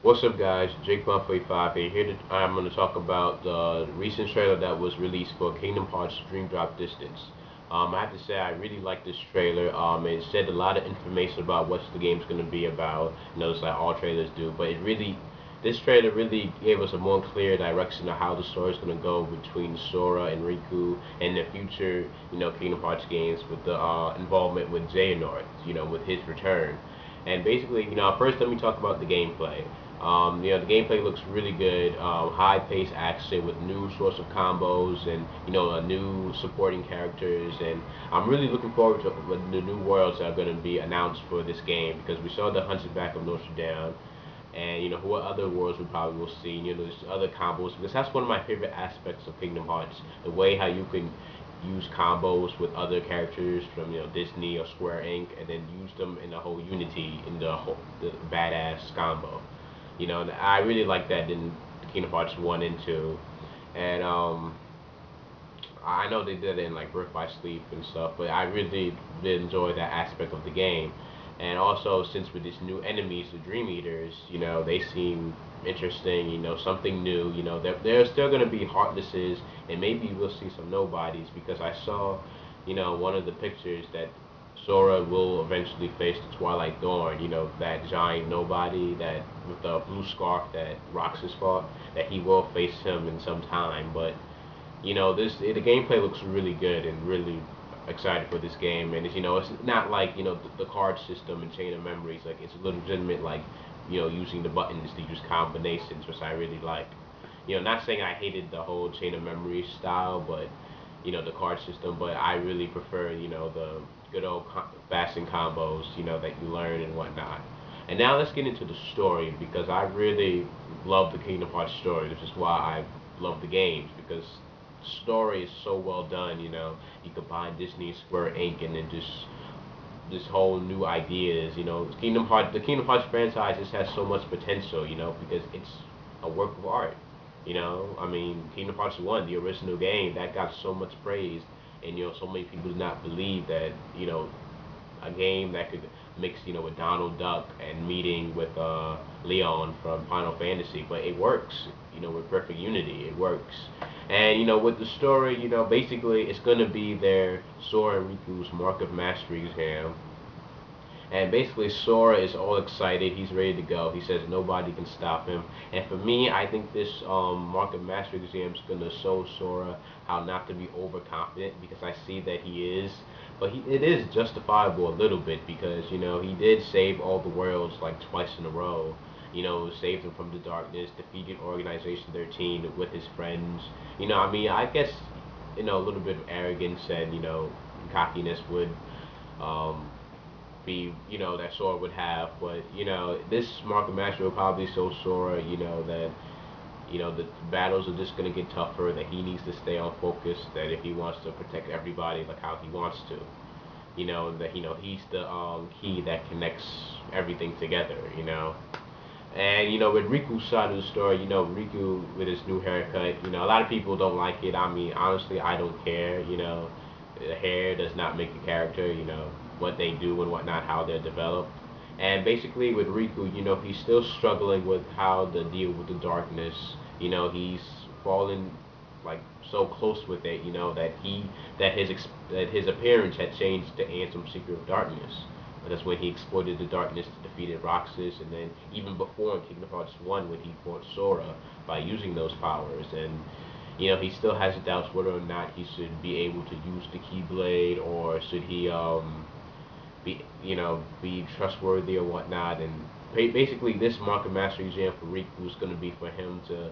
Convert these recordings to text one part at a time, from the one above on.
What's up, guys? Jake 145 here. I'm going to talk about the recent trailer that was released for Kingdom Hearts Dream Drop Distance. I have to say I really like this trailer. It said a lot of information about what the game's going to be about. It's like all trailers do, but this trailer really gave us a more clear direction of how the story is going to go between Sora and Riku and the future, Kingdom Hearts games with the involvement with Xehanort, with his return. And basically, first let me talk about the gameplay. The gameplay looks really good. High-paced action with new sorts of combos and new supporting characters. And I'm really looking forward to the new worlds that are going to be announced for this game because we saw the Hunchback of Notre Dame, and what other worlds we probably will see. There's other combos because that's one of my favorite aspects of Kingdom Hearts. The way how you can use combos with other characters from Disney or Square Enix, and then use them in the whole unity in the badass combo. And I really like that in Kingdom Hearts 1 and 2. And I know they did it in like Birth by Sleep and stuff, but I really did enjoy that aspect of the game. And also, since with these new enemies, the Dream Eaters, they seem interesting, something new. They're still going to be Heartlesses, and maybe we'll see some Nobodies because I saw, one of the pictures that Sora will eventually face the Twilight Dawn, that giant nobody that with the blue scarf that Roxas fought, that he will face him in some time. But the gameplay looks really good and really excited for this game. And it's not like the card system and Chain of Memories. Like it's legitimate, like using the buttons to use combinations, which I really like. Not saying I hated the whole Chain of Memories style, but the card system. But I really prefer the good old fasting combos, that you learn and whatnot. And now let's get into the story because I really love the Kingdom Hearts story. This is why I love the games because story is so well done. You combine Disney, Square Enix, and then just this whole new ideas. The Kingdom Hearts franchise just has so much potential. Because it's a work of art. I mean, Kingdom Hearts 1, the original game, that got so much praise, and so many people did not believe that a game that could mix, with Donald Duck and meeting with Leon from Final Fantasy, but it works. With perfect unity, it works. And with the story, basically it's gonna be their Sora and Riku's Mark of Mastery exam, and basically, Sora is all excited. He's ready to go. He says nobody can stop him. And for me, I think this Mark of Mastery exam is going to show Sora how not to be overconfident because I see that he is. But it is justifiable a little bit because, he did save all the worlds like twice in a row. Saved them from the darkness, defeated Organization 13 with his friends. I mean, I guess, a little bit of arrogance and, cockiness would um, be, that Sora would have. But, this Market Master will probably show Sora, that, the battles are just going to get tougher, that he needs to stay on focus, that if he wants to protect everybody like how he wants to, that, he's the key that connects everything together, And, with Riku's side of the story, Riku with his new haircut, a lot of people don't like it. I mean, honestly, I don't care, the hair does not make the character, what they do and whatnot, how they're developed. And basically with Riku, he's still struggling with how to deal with the darkness. He's fallen like so close with it, that his appearance had changed to Ansem Secret of Darkness. That's when he exploited the darkness to defeat Roxas, and then even before in Kingdom Hearts 1 when he fought Sora by using those powers. And he still has doubts whether or not he should be able to use the Keyblade, or should he be trustworthy or whatnot. And basically, this Market Master exam for Riku is going to be for him to,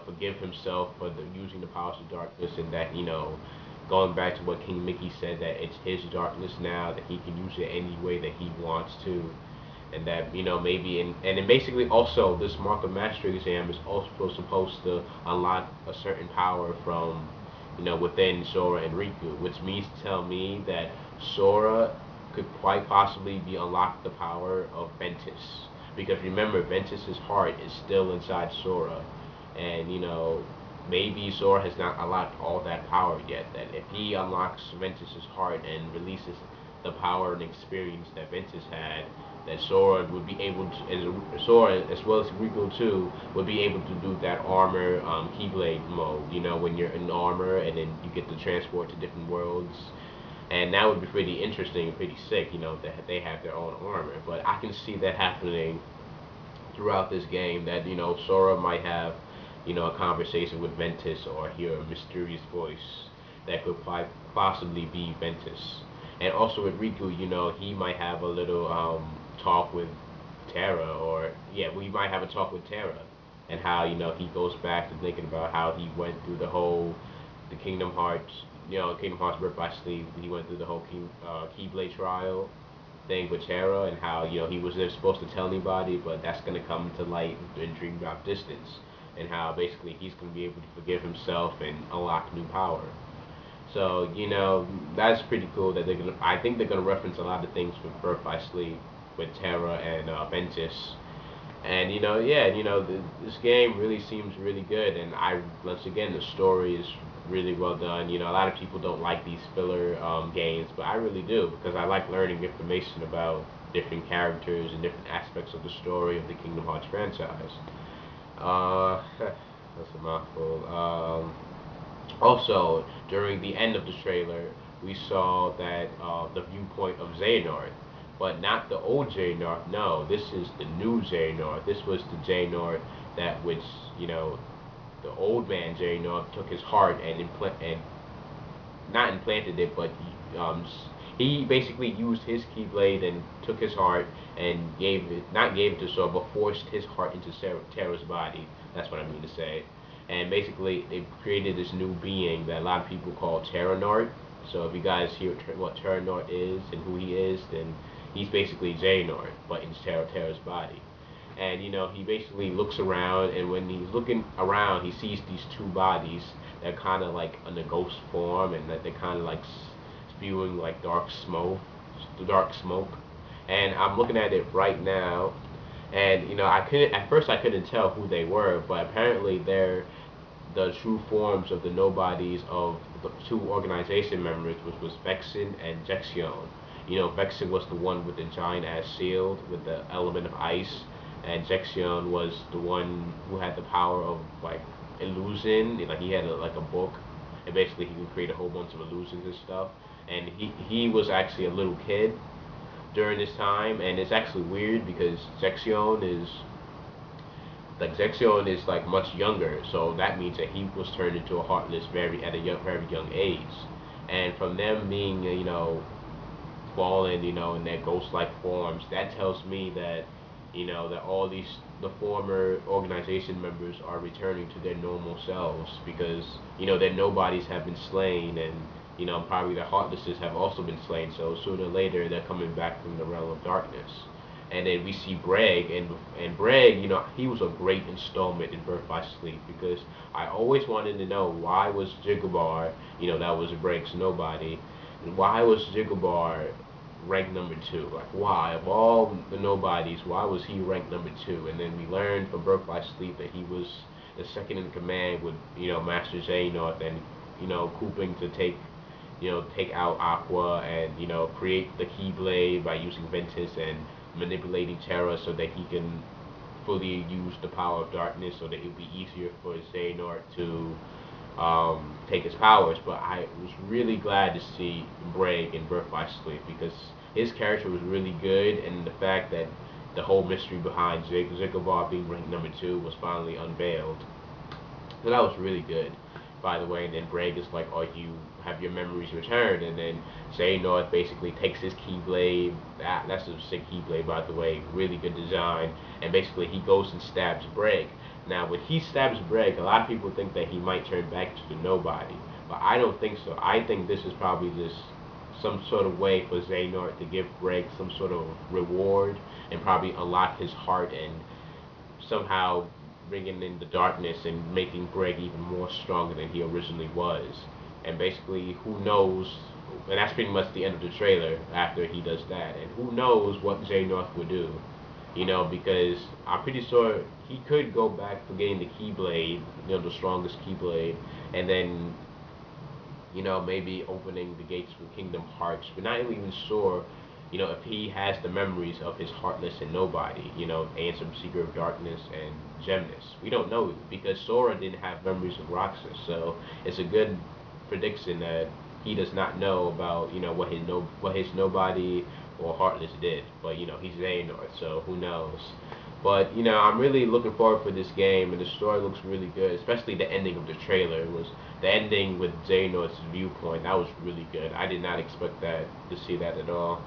forgive himself for using the powers of darkness, and that, going back to what King Mickey said, that it's his darkness now, that he can use it any way that he wants to. And that, maybe, and then basically also this Mark of Mastery exam is also supposed to unlock a certain power from, within Sora and Riku, which means to tell me that Sora could quite possibly be unlocked the power of Ventus. Because remember, Ventus's heart is still inside Sora. And, maybe Sora has not unlocked all that power yet. That if he unlocks Ventus's heart and releases the power and experience that Ventus had, that Sora would be able to, as Sora as well as Riku too, would be able to do that armor Keyblade mode. You know, when you're in armor and then you get to transport to different worlds, and that would be pretty interesting and pretty sick. You know, that they have their own armor, but I can see that happening throughout this game. That Sora might have a conversation with Ventus or hear a mysterious voice that could possibly be Ventus. And also with Riku, he might have a little talk with Terra, or yeah, we might have a talk with Terra, and how he goes back to thinking about how he went through the Kingdom Hearts, Kingdom Hearts Birth by Sleep. He went through the whole Keyblade trial thing with Terra, and how he wasn't supposed to tell anybody, but that's gonna come to light in Dream Drop Distance, and how basically he's gonna be able to forgive himself and unlock new power. So that's pretty cool that they're gonna. I think they're gonna reference a lot of things with Birth by Sleep, with Terra and Ventus, and yeah, this game really seems really good, and once again the story is really well done. A lot of people don't like these filler games, but I really do because I like learning information about different characters and different aspects of the story of the Kingdom Hearts franchise. That's a mouthful. Also, during the end of the trailer, we saw that the viewpoint of Xehanort, but not the old Xehanort. No, this is the new Xehanort. This was the Xehanort that which the old man Xehanort took his heart and not implanted it, but he basically used his Keyblade and took his heart and not gave it to Sora, but forced his heart into Terra's body. That's what I mean to say. And basically, they created this new being that a lot of people call Terranort. So if you guys hear what Terranort is and who he is, then he's basically Xehanort, but in Terra's body. And he basically looks around, and when he's looking around, he sees these two bodies that kind of like in a ghost form, and that they're kind of like spewing like dark smoke. And I'm looking at it right now, and I couldn't tell who they were, but apparently they're the true forms of the nobodies of the two organization members, which was Vexen and Jexion. Vexen was the one with the giant ass shield with the element of ice, and Jexion was the one who had the power of like illusion. Like he had like a book, and basically he could create a whole bunch of illusions and stuff. And he was actually a little kid during this time, and it's actually weird because Zexion is like much younger, so that means that he was turned into a Heartless very young age, and from them being fallen in their ghost-like forms, that tells me that that all the former organization members are returning to their normal selves because their nobodies have been slain, and probably the Heartlesses have also been slain, so sooner or later they're coming back from the realm of darkness. And then we see Braig, and Braig, he was a great installment in Birth by Sleep because I always wanted to know why was Jigsaw, that was Braig's nobody, and why was Jigsaw ranked number two? Like why, of all the nobodies, why was he ranked number two? And then we learned from Birth by Sleep that he was the second in command with Master Xehanort and Cooping to take out Aqua and create the Keyblade by using Ventus and manipulating Terra so that he can fully use the power of darkness so that it would be easier for Xehanort to take his powers. But I was really glad to see Braig in Birth by Sleep because his character was really good, and the fact that the whole mystery behind Zigzabar being ranked number two was finally unveiled. So that was really good, by the way. And then Braig is like, "Oh, you have your memories returned," and then Xehanort basically takes his Keyblade. That's a sick Keyblade, by the way. Really good design. And basically, he goes and stabs Braig. Now, when he stabs Braig, a lot of people think that he might turn back to the nobody, but I don't think so. I think this is probably just some sort of way for Xehanort to give Braig some sort of reward and probably unlock his heart and somehow bringing in the darkness and making Braig even more stronger than he originally was. And basically, who knows? And that's pretty much the end of the trailer after he does that. And who knows what Xehanort will do? Because I'm pretty sure he could go back for getting the Keyblade, the strongest Keyblade, and then, maybe opening the gates for Kingdom Hearts. We're not even sure if he has the memories of his Heartless and Nobody, Ansem, Secret of Darkness, and Gemnus. We don't know because Sora didn't have memories of Roxas, so it's a good prediction that he does not know about, what his Nobody or Heartless did. But he's Xehanort, so who knows? But I'm really looking forward for this game, and the story looks really good, especially the ending of the trailer. It was the ending with Xehanort's viewpoint. That was really good. I did not expect that to see that at all.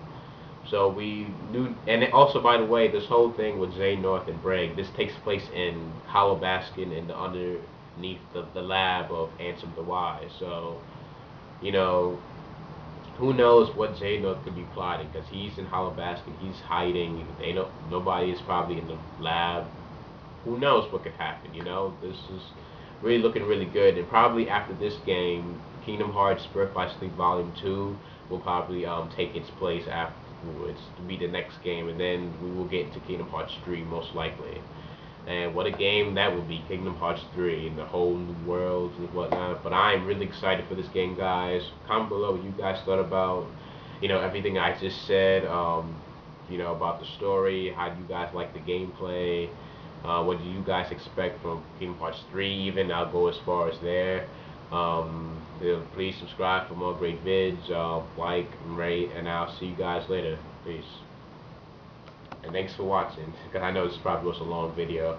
So we knew, and also, by the way, this whole thing with Xehanort and Braig, this takes place in Hollow Bastion and underneath the lab of Ansem the Wise. So, you know, who knows what Xehanort could be plotting? Because he's in Hollow Bastion, he's hiding. Nobody is probably in the lab. Who knows what could happen? This is really looking really good. And probably after this game, Kingdom Hearts Birth by Sleep Volume 2 will probably take its place afterwards to be the next game, and then we will get into Kingdom Hearts 3 most likely. And what a game that will be, Kingdom Hearts 3, and the whole new worlds and whatnot. But I'm really excited for this game, guys. Comment below what you guys thought about, everything I just said, about the story. How do you guys like the gameplay? What do you guys expect from Kingdom Hearts 3 even? I'll go as far as there. Please subscribe for more great vids. Like and rate, and I'll see you guys later. Peace. And thanks for watching, because I know this probably was a long video.